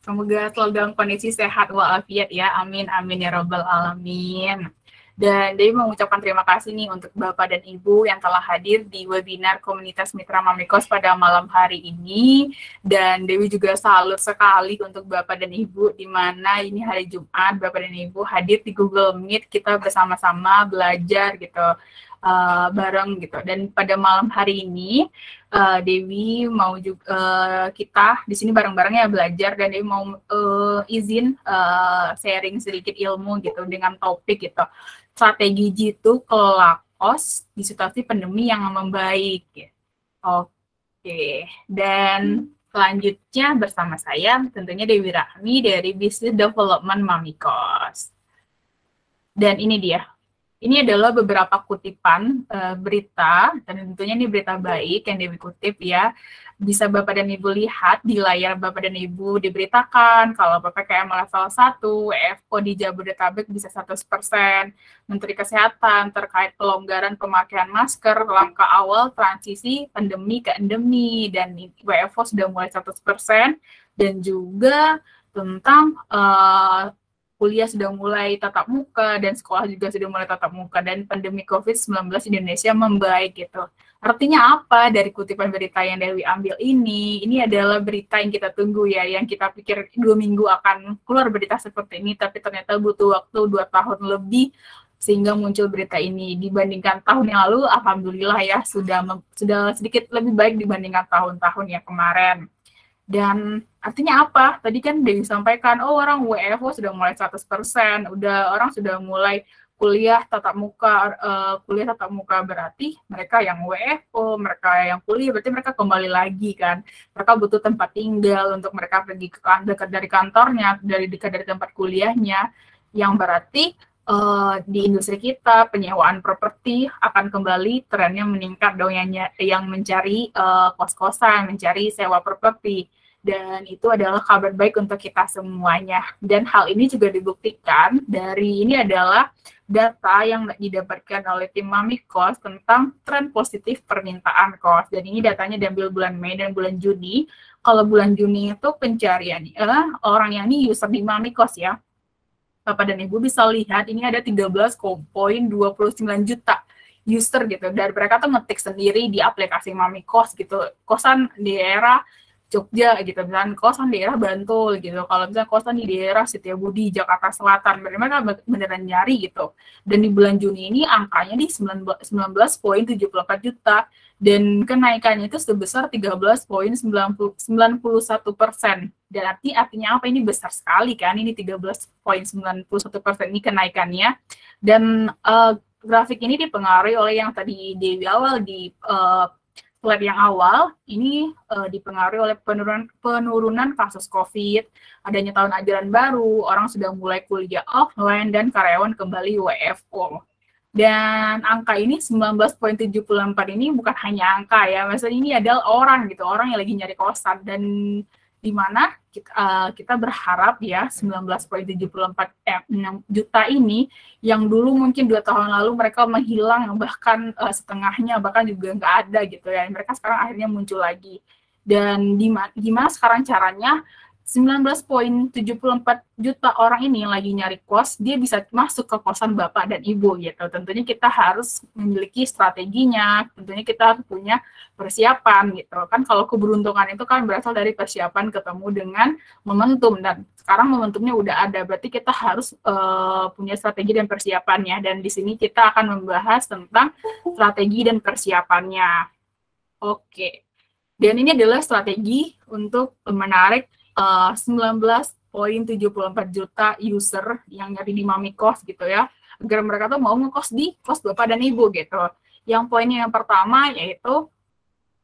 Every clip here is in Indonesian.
Semoga selalu dalam kondisi sehat walafiat ya. Amin, amin ya robbal alamin. Dan Dewi mengucapkan terima kasih nih untuk Bapak dan Ibu yang telah hadir di webinar Komunitas Mitra Mamikos pada malam hari ini. Dan Dewi juga salut sekali untuk Bapak dan Ibu, di mana ini hari Jumat, Bapak dan Ibu hadir di Google Meet, kita bersama-sama belajar gitu, bareng gitu. Dan pada malam hari ini, Dewi mau juga kita di sini bareng-bareng ya belajar, dan Dewi mau izin sharing sedikit ilmu gitu dengan topik gitu, strategi jitu kelola kos di situasi pandemi yang membaik. Oke, dan selanjutnya bersama saya tentunya Dewi Rahmi dari Business Development Mamikos. Dan ini dia. Ini adalah beberapa kutipan berita, dan tentunya ini berita baik yang Dewi kutip ya. Bisa Bapak dan Ibu lihat di layar Bapak dan Ibu diberitakan kalau PPKM level 1, WFO di Jabodetabek bisa 100%, Menteri Kesehatan terkait pelonggaran pemakaian masker, langkah awal transisi pandemi ke endemi, dan WFO sudah mulai 100%, dan juga tentang kuliah sudah mulai tatap muka, dan sekolah juga sudah mulai tatap muka, dan pandemi COVID-19 di Indonesia membaik gitu. Artinya apa dari kutipan berita yang Dewi ambil ini? Ini adalah berita yang kita tunggu ya, yang kita pikir 2 minggu akan keluar berita seperti ini, tapi ternyata butuh waktu 2 tahun lebih sehingga muncul berita ini. Dibandingkan tahun yang lalu, alhamdulillah ya, sudah sedikit lebih baik dibandingkan tahun-tahun yang kemarin. Dan artinya apa? Tadi kan Dewi sampaikan, oh orang WFO sudah mulai 100%, orang sudah mulai kuliah tatap muka berarti mereka yang WFO, mereka yang kuliah berarti mereka kembali lagi kan. Mereka butuh tempat tinggal untuk mereka pergi ke dekat dari kantornya, dekat dari tempat kuliahnya, yang berarti di industri kita penyewaan properti akan kembali trennya meningkat dong, yang mencari kos-kosan, mencari sewa properti. Dan itu adalah kabar baik untuk kita semuanya. Dan hal ini juga dibuktikan dari, ini adalah data yang didapatkan oleh tim Mamikos tentang tren positif permintaan kos. Dan ini datanya diambil bulan Mei dan bulan Juni. Kalau bulan Juni itu pencarian orang yang ini user di Mamikos ya. Bapak dan Ibu bisa lihat ini ada 13,29 juta user gitu. Dan mereka tuh ngetik sendiri di aplikasi Mamikos gitu. Kosan di daerah Jogja gitu, misalnya kosan di daerah Bantul gitu. Kalau misalnya kosan di daerah Setiabudi, Jakarta Selatan, mereka beneran nyari gitu. Dan di bulan Juni ini angkanya di 19,74 juta, dan kenaikannya itu sebesar 13,91%. Dan artinya apa? Ini besar sekali kan, ini 13,91% ini kenaikannya. Dan grafik ini dipengaruhi oleh yang tadi Dewi awal di slide yang awal, ini dipengaruhi oleh penurunan kasus COVID, adanya tahun ajaran baru, orang sudah mulai kuliah offline, dan karyawan kembali WFO. Dan angka ini 19,74 ini bukan hanya angka ya, maksudnya ini adalah orang gitu, orang yang lagi nyari kosan, dan di mana kita berharap ya 19,74 juta ini yang dulu mungkin 2 tahun lalu mereka menghilang, bahkan setengahnya bahkan juga nggak ada gitu ya, mereka sekarang akhirnya muncul lagi. Dan gimana sekarang caranya 19,74 juta orang ini yang lagi nyari kos, dia bisa masuk ke kosan Bapak dan Ibu gitu. Tentunya kita harus memiliki strateginya, tentunya kita harus punya persiapan gitu. Kan kalau keberuntungan itu kan berasal dari persiapan ketemu dengan momentum, dan sekarang momentumnya udah ada, berarti kita harus punya strategi dan persiapannya. Dan di sini kita akan membahas tentang strategi dan persiapannya. Oke. Dan ini adalah strategi untuk menarik 19,74 juta user yang nyari di Mamikos gitu ya, agar mereka tuh mau ngekos di kos Bapak dan Ibu gitu. Yang poinnya yang pertama yaitu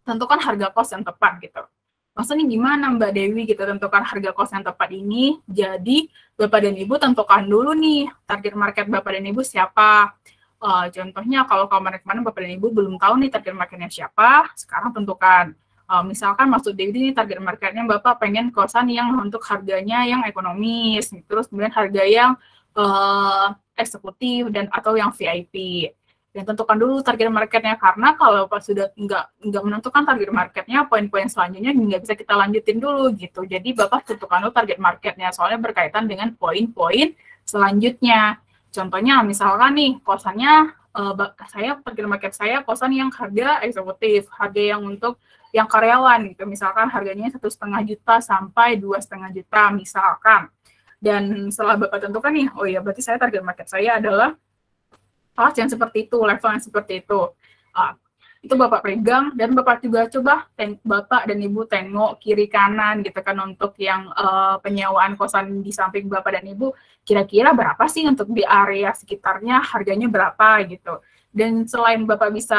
tentukan harga kos yang tepat gitu. Maksudnya gimana Mbak Dewi gitu tentukan harga kos yang tepat ini? Jadi Bapak dan Ibu tentukan dulu nih target market Bapak dan Ibu siapa. Contohnya kalau kemarin-kemarin Bapak dan Ibu belum tahu nih target marketnya siapa, sekarang tentukan. Misalkan maksud Dewi ini target marketnya Bapak pengen kosan yang untuk harganya yang ekonomis, terus kemudian harga yang eksekutif dan atau yang VIP. Dan tentukan dulu target marketnya, karena kalau pas sudah nggak menentukan target marketnya, poin-poin selanjutnya nggak bisa kita lanjutin dulu gitu. Jadi Bapak tentukan dulu target marketnya, soalnya berkaitan dengan poin-poin selanjutnya. Contohnya misalkan nih kosannya, saya target market saya kosan yang harga eksekutif, harga yang untuk yang karyawan gitu, misalkan harganya 1,5 juta sampai 2,5 juta misalkan. Dan setelah Bapak tentukan nih, oh ya berarti saya target market saya adalah kelas yang seperti itu, level yang seperti itu. Itu Bapak pegang, dan Bapak juga coba Bapak dan Ibu tengok kiri kanan gitu kan, untuk yang penyewaan kosan di samping Bapak dan Ibu, kira-kira berapa sih untuk di area sekitarnya, harganya berapa gitu. Dan selain Bapak bisa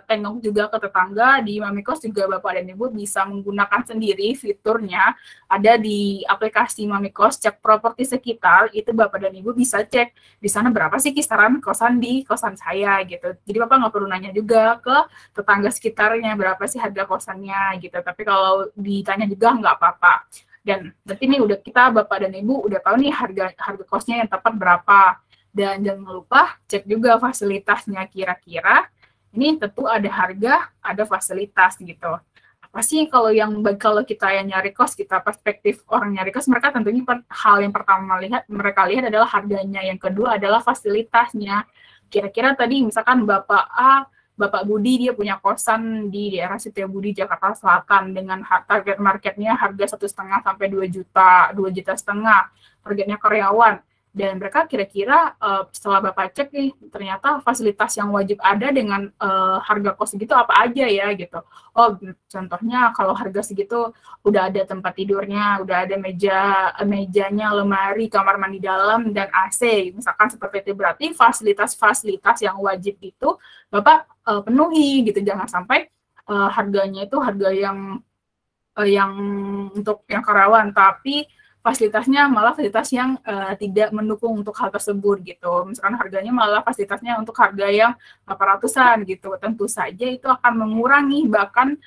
tengok juga ke tetangga, di Mamikos juga Bapak dan Ibu bisa menggunakan sendiri fiturnya, ada di aplikasi Mamikos cek properti sekitar, itu Bapak dan Ibu bisa cek di sana berapa sih kisaran kosan di kosan saya gitu. Jadi Bapak nggak perlu nanya juga ke tetangga sekitarnya berapa sih harga kosannya gitu. Tapi kalau ditanya juga nggak apa-apa. Dan berarti ini udah kita Bapak dan Ibu udah tahu nih harga kosnya yang tepat berapa. Dan jangan lupa cek juga fasilitasnya, kira-kira ini tentu ada harga, ada fasilitas gitu. Apa sih kalau kita yang nyari kos, kita perspektif orang nyari kos, mereka tentunya hal yang pertama mereka lihat adalah harganya, yang kedua adalah fasilitasnya. Kira-kira tadi misalkan Bapak Budi dia punya kosan di daerah Setiabudi Jakarta Selatan dengan target marketnya harga 1,5 sampai 2 juta, 2,5 juta targetnya karyawan. Dan mereka kira-kira setelah Bapak cek nih, ternyata fasilitas yang wajib ada dengan harga kos segitu apa aja ya gitu. Oh, contohnya kalau harga segitu udah ada tempat tidurnya, udah ada mejanya, lemari, kamar mandi dalam, dan AC. Misalkan seperti itu, berarti fasilitas-fasilitas yang wajib itu Bapak penuhi gitu. Jangan sampai harganya itu harga yang untuk yang karyawan, tapi fasilitasnya malah fasilitas yang tidak mendukung untuk hal tersebut gitu. Misalkan harganya malah fasilitasnya untuk harga yang 800-an gitu. Tentu saja itu akan mengurangi, bahkan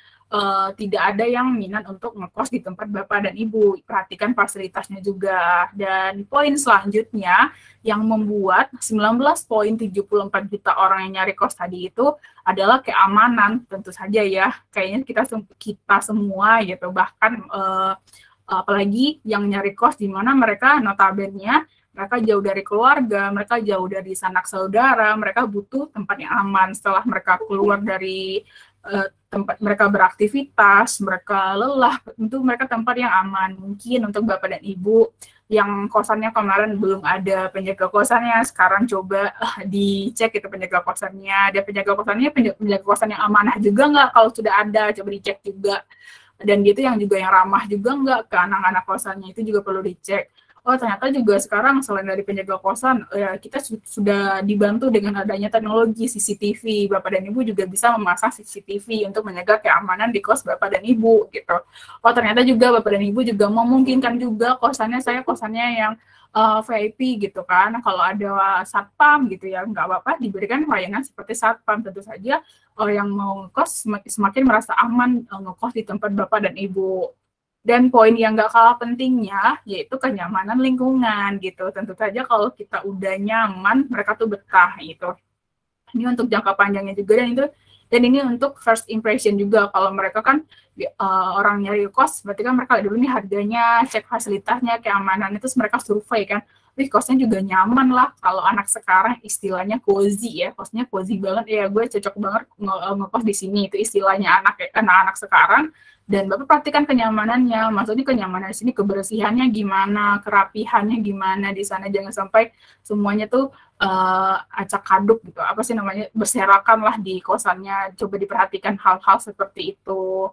tidak ada yang minat untuk ngekos di tempat Bapak dan Ibu. Perhatikan fasilitasnya juga. Dan poin selanjutnya yang membuat 19,74 juta orang yang nyari kos tadi itu adalah keamanan. Tentu saja ya, kayaknya kita semua gitu, bahkan apalagi yang nyari kos di mana mereka notabene mereka jauh dari keluarga, mereka jauh dari sanak saudara, mereka butuh tempat yang aman. Setelah mereka keluar dari tempat mereka beraktivitas, mereka lelah, tentu mereka tempat yang aman. Mungkin untuk Bapak dan Ibu yang kosannya kemarin belum ada penjaga kosannya, sekarang coba dicek itu penjaga kosannya. Ada penjaga kosan yang amanah juga nggak? Kalau sudah ada, coba dicek juga. Dan gitu yang ramah juga nggak ke anak-anak kosannya, itu juga perlu dicek. Oh, ternyata juga sekarang selain dari penjaga kosan, ya kita sudah dibantu dengan adanya teknologi CCTV. Bapak dan Ibu juga bisa memasang CCTV untuk menjaga keamanan di kos Bapak dan Ibu gitu. Oh, ternyata juga Bapak dan Ibu juga memungkinkan juga kosannya yang VIP gitu kan. Kalau ada satpam gitu ya, nggak apa-apa diberikan layanan seperti satpam. Tentu saja yang mau ngekos semakin merasa aman ngekos di tempat Bapak dan Ibu. Dan poin yang nggak kalah pentingnya yaitu kenyamanan lingkungan gitu. Tentu saja kalau kita udah nyaman, mereka tuh betah gitu. Ini untuk jangka panjangnya juga, dan ini untuk first impression juga. Kalau mereka kan orang nyari kos, berarti kan mereka lihat dulu nih harganya, cek fasilitasnya, keamanan, itu mereka survei kan. Wih, kosnya juga nyaman lah. Kalau anak sekarang istilahnya cozy ya, kosnya cozy banget ya, gue cocok banget ngekos di sini, itu istilahnya anak-anak sekarang. Dan Bapak perhatikan kenyamanannya, maksudnya kenyamanan di sini, kebersihannya gimana, kerapihannya gimana di sana, jangan sampai semuanya tuh acak kaduk gitu, apa sih namanya, berserakan lah di kosannya. Coba diperhatikan hal-hal seperti itu.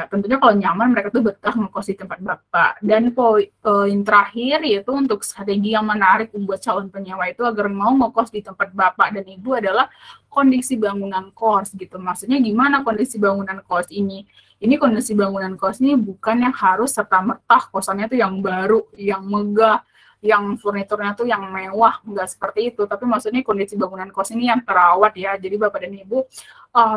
Tentunya kalau nyaman mereka tuh betah ngekos di tempat Bapak. Dan poin terakhir yaitu untuk strategi yang menarik buat calon penyewa itu agar mau ngekos di tempat Bapak dan Ibu adalah kondisi bangunan kos gitu. Maksudnya gimana kondisi bangunan kos ini? Ini kondisi bangunan kos ini bukan yang harus serta-merta kosannya tuh yang baru, yang megah, yang furniturnya tuh yang mewah, enggak seperti itu. Tapi maksudnya kondisi bangunan kos ini yang terawat ya. Jadi Bapak dan Ibu,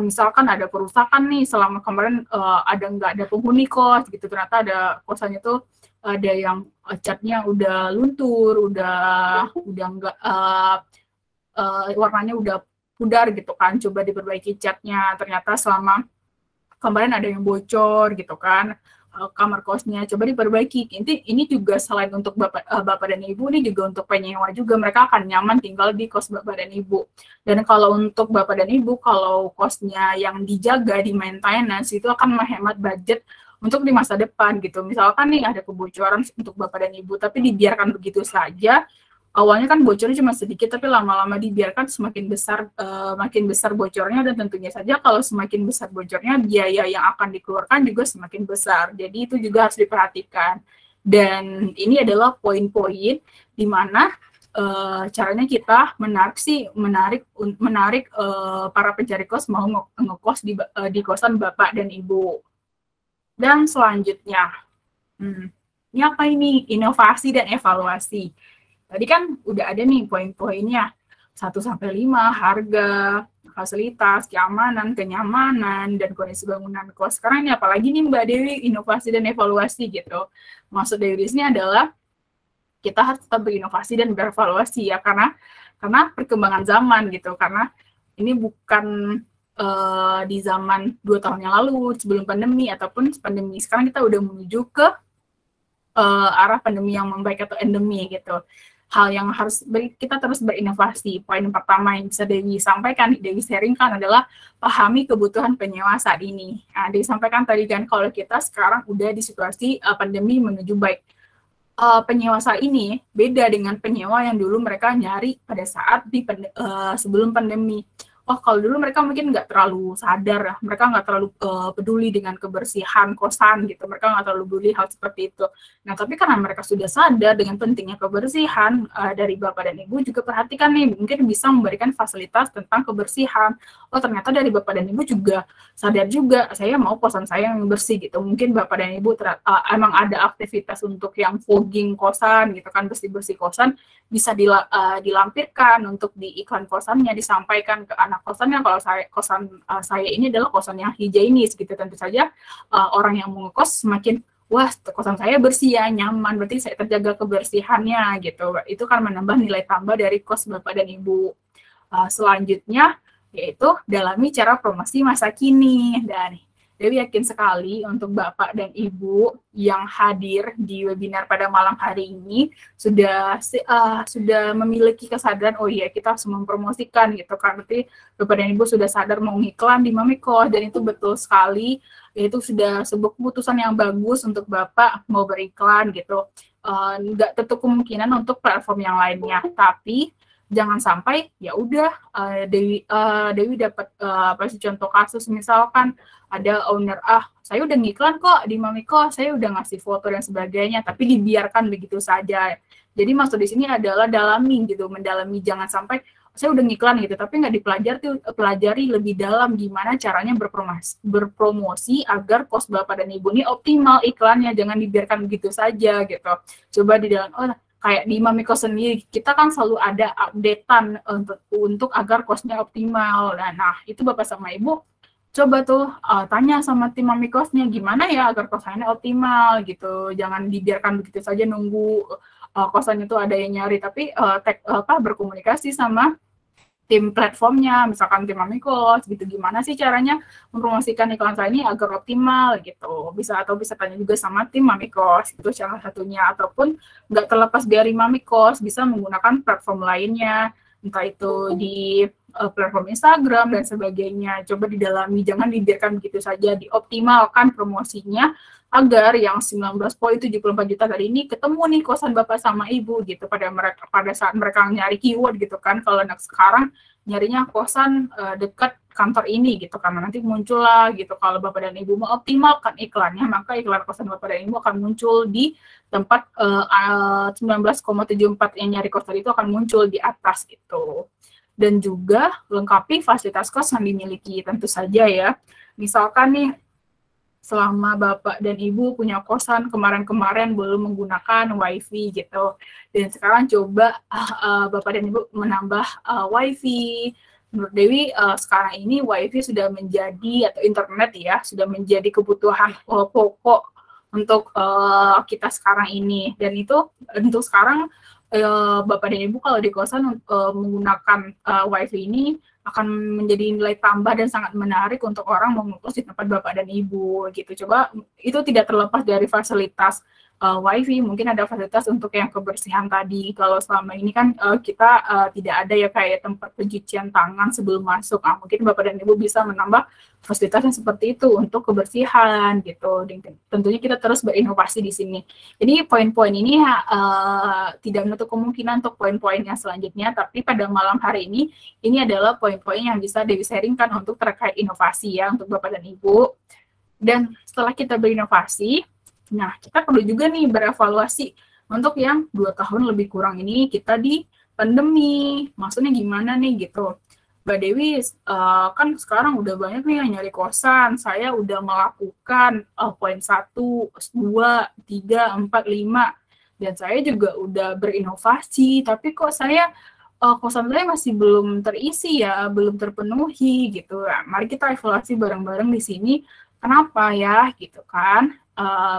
misalkan ada kerusakan nih selama kemarin nggak ada penghuni kos gitu, ternyata ada kosannya tuh ada yang catnya udah luntur, udah enggak warnanya udah pudar gitu kan, coba diperbaiki catnya. Ternyata selama kemarin ada yang bocor gitu kan, kamar kosnya coba diperbaiki. Ini juga selain untuk bapak dan ibu, ini juga untuk penyewa juga, mereka akan nyaman tinggal di kos bapak dan ibu. Dan kalau untuk bapak dan ibu, kalau kosnya yang dijaga di maintenance itu akan menghemat budget untuk di masa depan gitu. Misalkan nih ada kebocoran untuk bapak dan ibu tapi dibiarkan begitu saja, awalnya kan bocornya cuma sedikit, tapi lama-lama dibiarkan makin besar bocornya, dan tentunya saja kalau semakin besar bocornya, biaya yang akan dikeluarkan juga semakin besar. Jadi itu juga harus diperhatikan. Dan ini adalah poin-poin di mana caranya kita menarik para pencari kos mau ngekos di kosan bapak dan ibu. Dan selanjutnya, ini apa ini? Inovasi dan evaluasi. Tadi kan udah ada nih poin-poinnya, 1-5, harga, fasilitas, keamanan, kenyamanan, dan kondisi bangunan kos. Sekarang ini apalagi nih Mbak Dewi, inovasi dan evaluasi gitu. Maksud Dewi di sini adalah kita harus tetap berinovasi dan berevaluasi ya, karena perkembangan zaman gitu, karena ini bukan di zaman 2 tahun yang lalu, sebelum pandemi, ataupun pandemi. Sekarang kita udah menuju ke arah pandemi yang membaik atau endemi gitu. Hal yang harus kita terus berinovasi. Poin pertama yang bisa Dewi sampaikan, Dewi sharingkan adalah pahami kebutuhan penyewa saat ini. Nah, Dewi sampaikan tadi kan kalau kita sekarang udah di situasi pandemi menuju baik. Penyewa saat ini beda dengan penyewa yang dulu mereka nyari pada saat sebelum pandemi. Oh, kalau dulu mereka mungkin nggak terlalu sadar, mereka nggak terlalu peduli dengan kebersihan kosan gitu, mereka nggak terlalu peduli hal seperti itu. Nah, tapi karena mereka sudah sadar dengan pentingnya kebersihan, dari bapak dan ibu juga perhatikan nih, mungkin bisa memberikan fasilitas tentang kebersihan. Oh, ternyata dari bapak dan ibu juga sadar juga, saya mau kosan saya yang bersih gitu. Mungkin bapak dan ibu emang ada aktivitas untuk yang fogging kosan gitu kan, bersih-bersih kosan, bisa dilampirkan untuk di iklan kosannya, disampaikan ke anak kosannya kalau kosan saya ini adalah kosan yang higienis gitu. Tentu saja orang yang mau ngekos semakin, wah kosan saya bersih ya, nyaman, berarti saya terjaga kebersihannya gitu. Itu kan menambah nilai tambah dari kos bapak dan ibu. Selanjutnya yaitu dalami cara promosi masa kini. Dan Dewi yakin sekali untuk Bapak dan Ibu yang hadir di webinar pada malam hari ini sudah memiliki kesadaran, oh iya kita harus mempromosikan gitu kan. Berarti Bapak dan Ibu sudah sadar mau ngiklan di Mamikos, dan itu betul sekali. Itu sudah sebuah keputusan yang bagus untuk Bapak mau beriklan gitu. Nggak tentu kemungkinan untuk platform yang lainnya, tapi jangan sampai ya udah Dewi dapat contoh kasus, misalkan ada owner, saya udah ngiklan kok di Mamikos, saya udah ngasih foto dan sebagainya, tapi dibiarkan begitu saja. Jadi maksud di sini adalah mendalami, jangan sampai saya udah ngiklan gitu, tapi nggak pelajari lebih dalam gimana caranya berpromosi agar kos bapak dan ibu ini optimal iklannya, jangan dibiarkan begitu saja gitu. Coba di dalam, kayak di Mamikos sendiri, kita kan selalu ada updatean untuk agar kosnya optimal. Nah, itu Bapak sama Ibu coba tuh tanya sama tim Mamikosnya, gimana ya agar kosannya optimal gitu. Jangan dibiarkan begitu saja nunggu kosannya tuh ada yang nyari, tapi berkomunikasi sama tim platformnya, misalkan tim Mamikos gitu, gimana sih caranya mempromosikan iklan saya ini agar optimal gitu. Bisa tanya juga sama tim Mamikos, itu salah satunya. Ataupun nggak terlepas dari Mamikos, bisa menggunakan platform lainnya, entah itu di platform Instagram dan sebagainya. Coba didalami, jangan dibiarkan begitu saja, dioptimalkan promosinya agar yang 19,74 juta tadi ini ketemu nih kosan bapak sama ibu gitu pada saat mereka nyari keyword gitu kan. Kalau sekarang nyarinya kosan dekat kantor ini gitu, karena nanti muncul lah gitu. Kalau bapak dan ibu mau optimalkan iklannya, maka iklan kosan bapak dan ibu akan muncul di tempat 19,74 yang nyari kosan itu akan muncul di atas gitu. Dan juga lengkapi fasilitas kos yang dimiliki, tentu saja ya. Misalkan nih, selama Bapak dan Ibu punya kosan kemarin-kemarin belum menggunakan WiFi gitu, dan sekarang coba Bapak dan Ibu menambah WiFi. Menurut Dewi sekarang ini WiFi sudah menjadi, atau internet ya, sudah menjadi kebutuhan pokok untuk kita sekarang ini. Dan itu untuk sekarang Bapak dan Ibu kalau di kosan menggunakan WiFi ini akan menjadi nilai tambah dan sangat menarik untuk orang mau ngekos di tempat Bapak dan Ibu gitu. Coba itu tidak terlepas dari fasilitas WiFi, mungkin ada fasilitas untuk yang kebersihan tadi. Kalau selama ini kan kita tidak ada ya kayak tempat pencucian tangan sebelum masuk. Mungkin Bapak dan Ibu bisa menambah fasilitas yang seperti itu untuk kebersihan gitu. Dan tentunya kita terus berinovasi di sini. Jadi poin-poin ini tidak menutup kemungkinan untuk poin-poin yang selanjutnya, tapi pada malam hari ini adalah poin-poin yang bisa Dewi sharingkan untuk terkait inovasi ya untuk Bapak dan Ibu. Dan setelah kita berinovasi, nah kita perlu juga nih berevaluasi untuk yang 2 tahun lebih kurang ini kita di pandemi, maksudnya gimana nih gitu. Mbak Dewi, kan sekarang udah banyak nih yang nyari kosan, saya udah melakukan poin 1, 2, 3, 4, 5, dan saya juga udah berinovasi, tapi kok saya kosan saya masih belum terisi ya, belum terpenuhi gitu. Nah, mari kita evaluasi bareng-bareng di sini, kenapa ya gitu kan.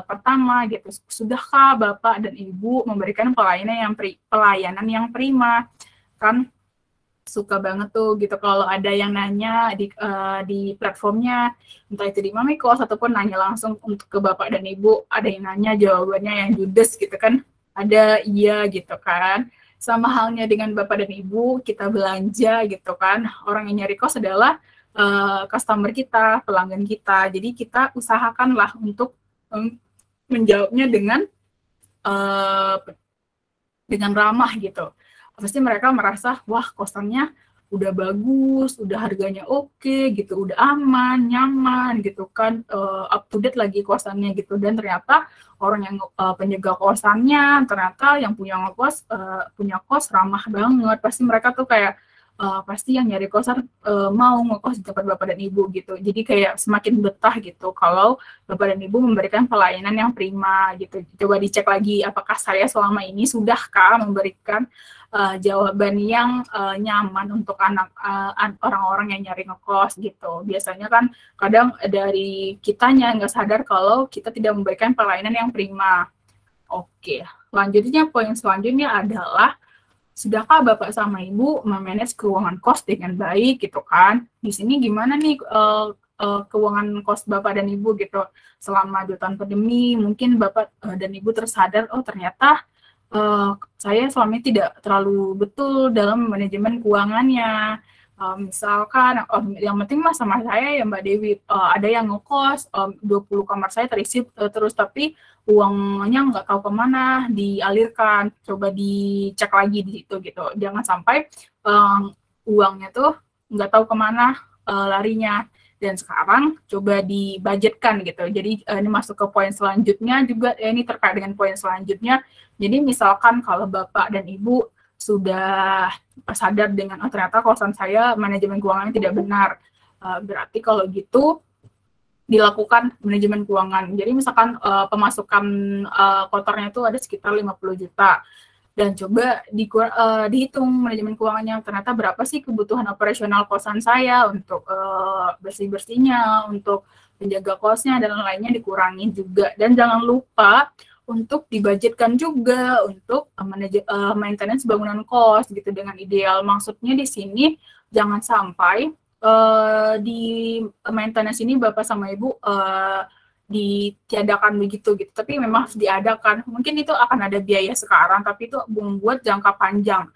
Pertama gitu, sudahkah Bapak dan Ibu memberikan pelayanan yang prima? Kan suka banget tuh gitu kalau ada yang nanya di platformnya, entah itu di Mamikos ataupun nanya langsung untuk ke Bapak dan Ibu, ada yang nanya jawabannya yang judes gitu kan, ada iya gitu kan. Sama halnya dengan Bapak dan Ibu, kita belanja gitu kan, orang yang nyari kos adalah customer kita, pelanggan kita, jadi kita usahakanlah untuk menjawabnya dengan ramah gitu. Pasti mereka merasa, wah kosannya udah bagus, udah harganya oke gitu, udah aman, nyaman gitu kan, up to date lagi kosannya gitu. Dan ternyata orang yang penjaga kosannya, ternyata yang punya kos ramah banget. Pasti mereka tuh kayak pasti yang nyari kosan mau ngekos di tempat Bapak dan Ibu gitu. Jadi kayak semakin betah gitu kalau Bapak dan Ibu memberikan pelayanan yang prima gitu. Coba dicek lagi apakah saya selama ini sudahkah memberikan jawaban yang nyaman untuk orang-orang yang nyari ngekos gitu. Biasanya kan kadang dari kitanya nggak sadar kalau kita tidak memberikan pelayanan yang prima. Oke, selanjutnya poin selanjutnya adalah sudahkah Bapak sama Ibu memanage keuangan kos dengan baik gitu kan? Di sini gimana nih keuangan kos Bapak dan Ibu gitu selama 2 tahun pandemi? Mungkin Bapak dan Ibu tersadar, oh ternyata saya selama ini tidak terlalu betul dalam manajemen keuangannya. Misalkan, yang penting mah sama saya ya Mbak Dewi, ada yang ngekos, 20 kamar saya terisi terus, tapi uangnya nggak tahu kemana dialirkan, coba dicek lagi di situ gitu. Jangan sampai uangnya tuh nggak tahu kemana larinya. Dan sekarang coba dibudgetkan gitu. Jadi ini masuk ke poin selanjutnya juga, ini terkait dengan poin selanjutnya. Jadi misalkan kalau Bapak dan Ibu sudah sadar dengan, oh ternyata kosan saya manajemen keuangannya tidak benar, berarti kalau gitu dilakukan manajemen keuangan. Jadi misalkan pemasukan kotornya itu ada sekitar 50 juta, dan coba dihitung manajemen keuangannya, ternyata berapa sih kebutuhan operasional kosan saya untuk bersih-bersihnya, untuk penjaga kosnya, dan lainnya dikurangin juga. Dan jangan lupa untuk dibudgetkan juga untuk maintenance bangunan kos gitu dengan ideal. Maksudnya di sini jangan sampai di maintenance ini Bapak sama Ibu ditiadakan begitu gitu, tapi memang harus diadakan. Mungkin itu akan ada biaya sekarang, tapi itu membuat jangka panjang.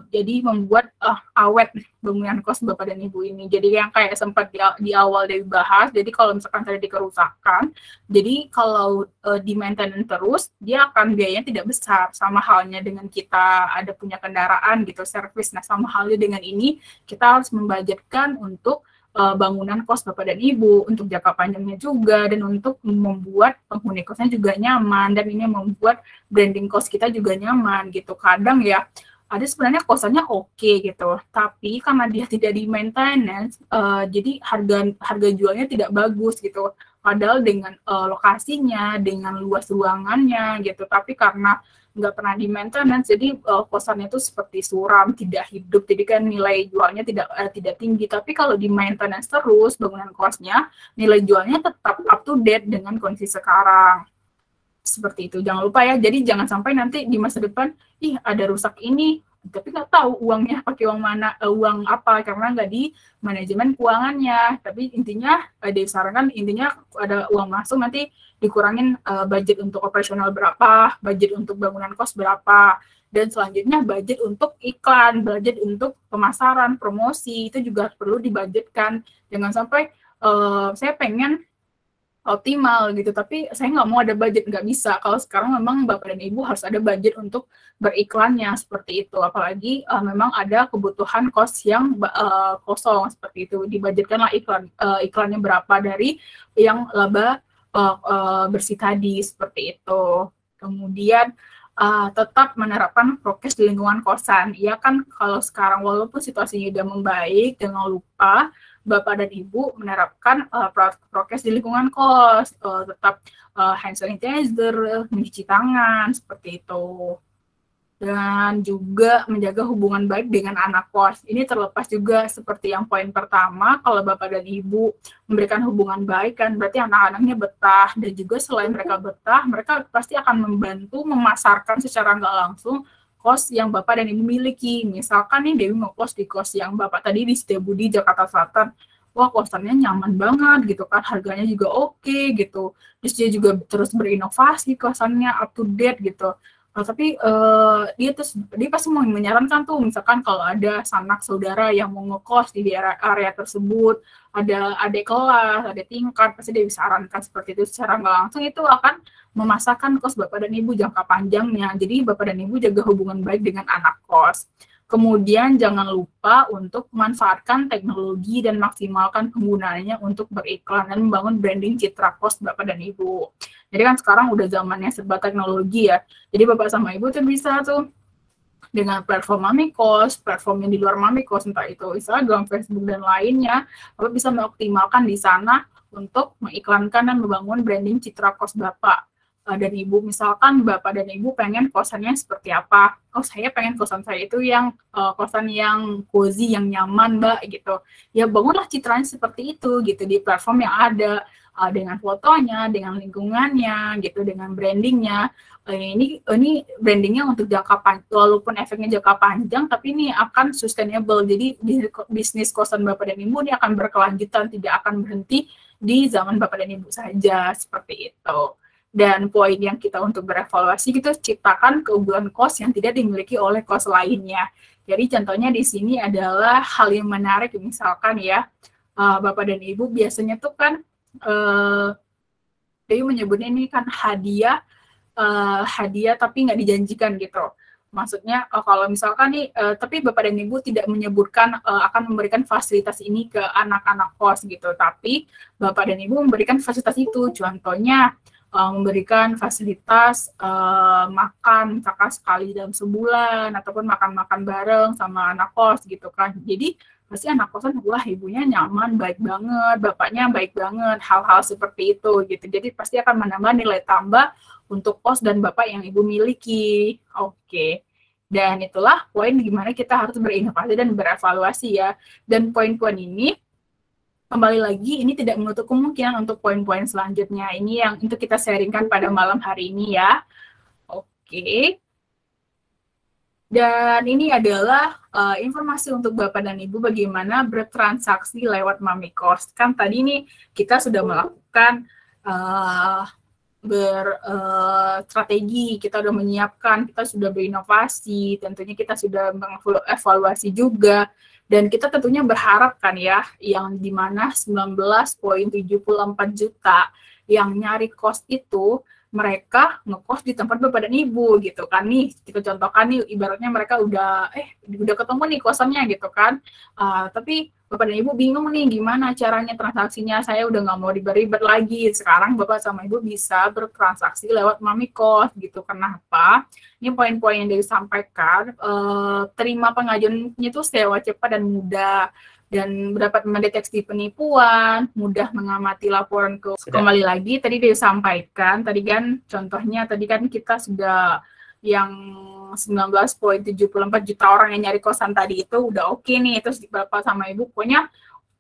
Jadi membuat awet bangunan kos Bapak dan Ibu ini. Jadi yang kayak sempat di awal Dewi bahas, jadi kalau misalkan terjadi kerusakan, jadi kalau di maintenance terus, dia akan biayanya tidak besar. Sama halnya dengan kita ada punya kendaraan gitu, servis. Nah sama halnya dengan ini, kita harus membudgetkan untuk bangunan kos Bapak dan Ibu, untuk jangka panjangnya juga, dan untuk membuat penghuni kosnya juga nyaman, dan ini membuat branding kos kita juga nyaman gitu. Kadang ya, ada sebenarnya kosannya oke gitu, tapi karena dia tidak di maintenance, jadi harga jualnya tidak bagus gitu. Padahal dengan lokasinya, dengan luas ruangannya gitu, tapi karena nggak pernah di maintenance, jadi kosannya itu seperti suram, tidak hidup. Jadi kan nilai jualnya tidak tinggi. Tapi kalau di maintenance terus bangunan kosnya, nilai jualnya tetap up to date dengan kondisi sekarang. Seperti itu. Jangan lupa ya, jadi jangan sampai nanti di masa depan, ih ada rusak ini, tapi nggak tahu uangnya pakai uang mana, uang apa, karena nggak di manajemen keuangannya. Tapi intinya, disarankan intinya ada uang masuk nanti dikurangin budget untuk operasional berapa, budget untuk bangunan kos berapa, dan selanjutnya budget untuk iklan, budget untuk pemasaran, promosi, itu juga perlu dibudgetkan. Jangan sampai saya pengen optimal gitu, tapi saya nggak mau ada budget, nggak bisa. Kalau sekarang memang Bapak dan Ibu harus ada budget untuk beriklannya, seperti itu. Apalagi memang ada kebutuhan kos yang kosong, seperti itu. Dibudgetkanlah iklannya berapa dari yang laba bersih tadi, seperti itu. Kemudian tetap menerapkan prokes di lingkungan kosan. Ya kan, kalau sekarang walaupun situasinya sudah membaik, jangan lupa Bapak dan Ibu menerapkan prokes di lingkungan kos, tetap hand sanitizer, mencuci tangan, seperti itu. Dan juga menjaga hubungan baik dengan anak kos. Ini terlepas juga seperti yang poin pertama, kalau Bapak dan Ibu memberikan hubungan baik, kan berarti anak-anaknya betah. Dan juga selain mereka betah, mereka pasti akan membantu memasarkan secara nggak langsung kos yang Bapak dan Ibu miliki. Misalkan nih Dewi mau kos di kos yang Bapak tadi di Setiabudi, Jakarta Selatan. Wah, kosannya nyaman banget gitu kan, harganya juga oke gitu. Terus dia juga terus berinovasi, kosannya up to date gitu. Tapi dia pasti mau menyarankan tuh, misalkan kalau ada sanak saudara yang mau ngekos di area tersebut, ada adik kelas, ada tingkat, pasti dia bisa sarankan seperti itu. Secara nggak langsung itu akan memasarkan kos Bapak dan Ibu jangka panjangnya. Jadi Bapak dan Ibu jaga hubungan baik dengan anak kos. Kemudian jangan lupa untuk memanfaatkan teknologi dan maksimalkan penggunaannya untuk beriklan dan membangun branding citra kos Bapak dan Ibu. Jadi kan sekarang udah zamannya serba teknologi ya. Jadi Bapak sama Ibu tuh bisa tuh dengan platform Mamikos, platform yang di luar Mamikos, entah itu Instagram, Facebook, dan lainnya, Bapak bisa mengoptimalkan di sana untuk mengiklankan dan membangun branding citra kos Bapak dan Ibu. Misalkan Bapak dan Ibu pengen kosannya seperti apa. Oh, saya pengen kosan saya itu yang kosan yang cozy, yang nyaman, Mbak, gitu. Ya bangunlah citranya seperti itu gitu di platform yang ada, dengan fotonya, dengan lingkungannya, gitu, dengan brandingnya. Ini brandingnya untuk jangka panjang, walaupun efeknya jangka panjang, tapi ini akan sustainable. Jadi bisnis kosan Bapak dan Ibu ini akan berkelanjutan, tidak akan berhenti di zaman Bapak dan Ibu saja, seperti itu. Dan poin yang kita untuk berevaluasi, kita ciptakan keunggulan kos yang tidak dimiliki oleh kos lainnya. Jadi contohnya di sini adalah hal yang menarik, misalkan ya, Bapak dan Ibu biasanya tuh kan, Dewi menyebutnya ini kan hadiah tapi nggak dijanjikan gitu. Maksudnya kalau misalkan nih, tapi Bapak dan Ibu tidak menyebutkan akan memberikan fasilitas ini ke anak-anak kos gitu, tapi Bapak dan Ibu memberikan fasilitas itu. Contohnya memberikan fasilitas makan misalkan sekali dalam sebulan, ataupun makan-makan bareng sama anak kos gitu kan. Jadi pasti anak kosan, wah ibunya nyaman, baik banget, bapaknya baik banget, hal-hal seperti itu gitu. Jadi pasti akan menambah nilai tambah untuk kos dan bapak yang ibu miliki. Oke. Dan itulah poin gimana kita harus berinovasi dan berevaluasi ya. Dan poin-poin ini kembali lagi, ini tidak menutup kemungkinan untuk poin-poin selanjutnya. Ini yang untuk kita sharingkan pada malam hari ini ya. Oke. Dan ini adalah informasi untuk Bapak dan Ibu bagaimana bertransaksi lewat Mamikos. Kan tadi nih kita sudah melakukan strategi, kita sudah menyiapkan, kita sudah berinovasi, tentunya kita sudah mengevaluasi juga. Dan kita tentunya berharap kan ya, yang dimana 19,74 juta yang nyari kos itu, mereka ngekos di tempat Bapak dan Ibu gitu kan nih. Kita contohkan nih, ibaratnya mereka udah ketemu nih kosannya gitu kan. Tapi Bapak dan Ibu bingung nih gimana caranya transaksinya, saya udah nggak mau ribet-ribet lagi. Sekarang Bapak sama Ibu bisa bertransaksi lewat Mamikos gitu. Kenapa? Ini poin-poin yang disampaikan, terima pengajuannya itu sewa cepat dan mudah, dan dapat mendeteksi penipuan, mudah mengamati laporan ke. Kembali lagi, tadi disampaikan, tadi kan contohnya, tadi kan kita sudah yang 19,74 juta orang yang nyari kosan tadi itu udah oke nih, terus Bapak sama Ibu pokoknya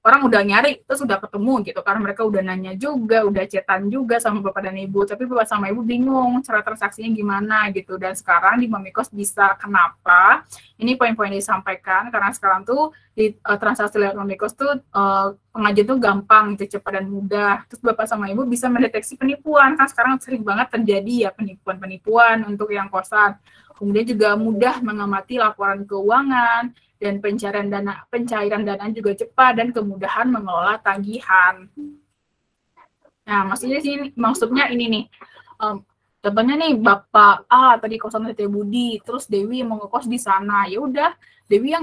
orang udah nyari terus udah ketemu gitu karena mereka udah nanya juga, udah chatan juga sama bapak dan ibu, tapi bapak sama ibu bingung cara transaksinya gimana gitu. Dan sekarang di Mamikos bisa, kenapa? Ini poin-poin yang disampaikan karena sekarang tuh di transaksi lewat Mamikos tuh pengajuan tuh gampang gitu, cepat dan mudah. Terus bapak sama ibu bisa mendeteksi penipuan, kan sekarang sering banget terjadi ya penipuan-penipuan untuk yang kosan. Kemudian juga mudah mengamati laporan keuangan, dan pencairan dana juga cepat, dan kemudahan mengelola tagihan. Nah, maksudnya ini nih, contohnya nih Bapak A tadi kosan Tete Budi, terus Dewi mau ngekos di sana, ya udah Dewi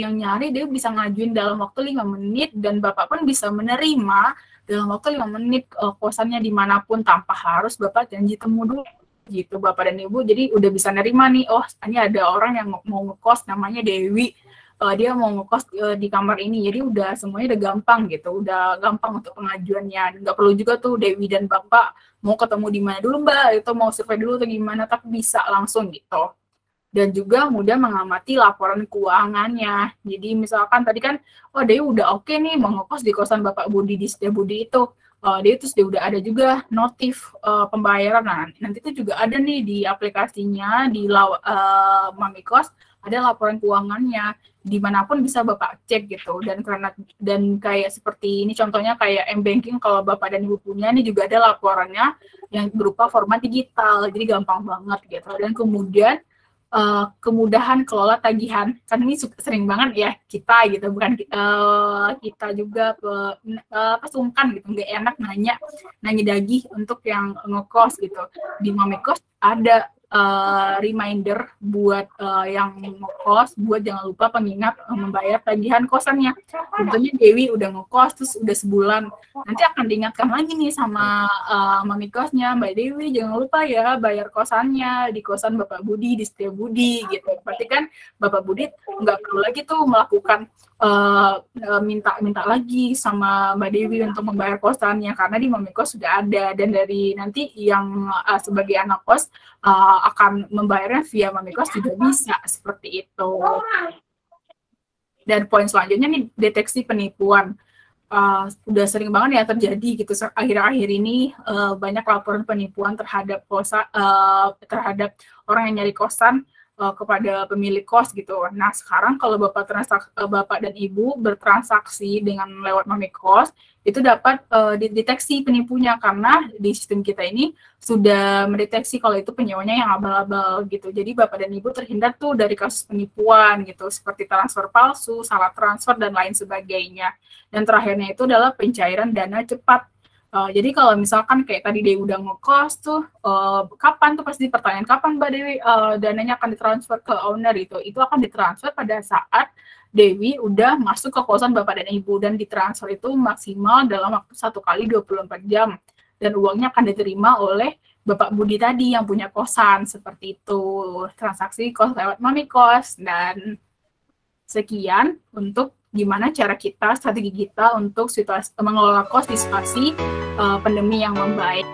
yang nyari, Dewi bisa ngajuin dalam waktu 5 menit, dan Bapak pun bisa menerima dalam waktu 5 menit kosannya dimanapun tanpa harus Bapak janji temu dulu gitu Bapak dan Ibu. Jadi udah bisa nerima nih, oh ini ada orang yang mau ngekos namanya Dewi, dia mau ngekos di kamar ini, jadi udah semuanya udah gampang gitu, udah gampang untuk pengajuannya, nggak perlu juga tuh Dewi dan Bapak mau ketemu di mana dulu Mbak, itu mau survei dulu atau gimana, tapi bisa langsung gitu. Dan juga mudah mengamati laporan keuangannya. Jadi misalkan tadi kan, oh Dewi udah oke nih mau ngekos di kosan Bapak Budi di Setiabudi itu, dia udah ada juga notif pembayaran. Nah, nanti itu juga ada nih di aplikasinya di Mamikos, ada laporan keuangannya, dimanapun bisa Bapak cek gitu. Dan kayak seperti ini contohnya kayak M-Banking, kalau Bapak dan Ibu punya, ini juga ada laporannya yang berupa format digital, jadi gampang banget gitu. Dan kemudian kemudahan kelola tagihan, kan ini sering banget ya kita gitu, bukan kita juga sungkan gitu, nggak enak nanya dagih untuk yang ngekos gitu. Di Mamikos ada reminder buat yang ngekos, buat jangan lupa pengingat membayar tagihan kosannya. Contohnya Dewi udah ngekos terus udah sebulan, nanti akan diingatkan lagi nih sama Mamikosnya, Mbak Dewi jangan lupa ya bayar kosannya di kosan Bapak Budi di Setiabudi gitu. Berarti kan Bapak Budi nggak perlu lagi tuh melakukan minta lagi sama Mbak Dewi untuk membayar kosannya, karena di Mamikos sudah ada, dan dari nanti yang sebagai anak kos akan membayarnya via Mamikos juga bisa seperti itu. Dan poin selanjutnya nih, deteksi penipuan. Udah sering banget ya terjadi gitu akhir-akhir ini, banyak laporan penipuan terhadap terhadap orang yang nyari kosan kepada pemilik kos gitu. Nah sekarang kalau Bapak dan Ibu bertransaksi dengan lewat Mamikos, itu dapat dideteksi penipunya, karena di sistem kita ini sudah mendeteksi kalau itu penyewanya yang abal-abal gitu. Jadi Bapak dan Ibu terhindar tuh dari kasus penipuan gitu, seperti transfer palsu, salah transfer, dan lain sebagainya. Dan terakhirnya itu adalah pencairan dana cepat. Jadi kalau misalkan kayak tadi Dewi udah ngekos tuh, kapan tuh pasti pertanyaan, kapan Mbak Dewi dananya akan ditransfer ke owner itu akan ditransfer pada saat Dewi udah masuk ke kosan Bapak dan Ibu, dan ditransfer itu maksimal dalam waktu 1 kali 24 jam, dan uangnya akan diterima oleh Bapak Budi tadi yang punya kosan. Seperti itu transaksi kos lewat Mamikos. Dan sekian untuk gimana cara strategi kita untuk mengelola kos di situasi pandemi yang membaik.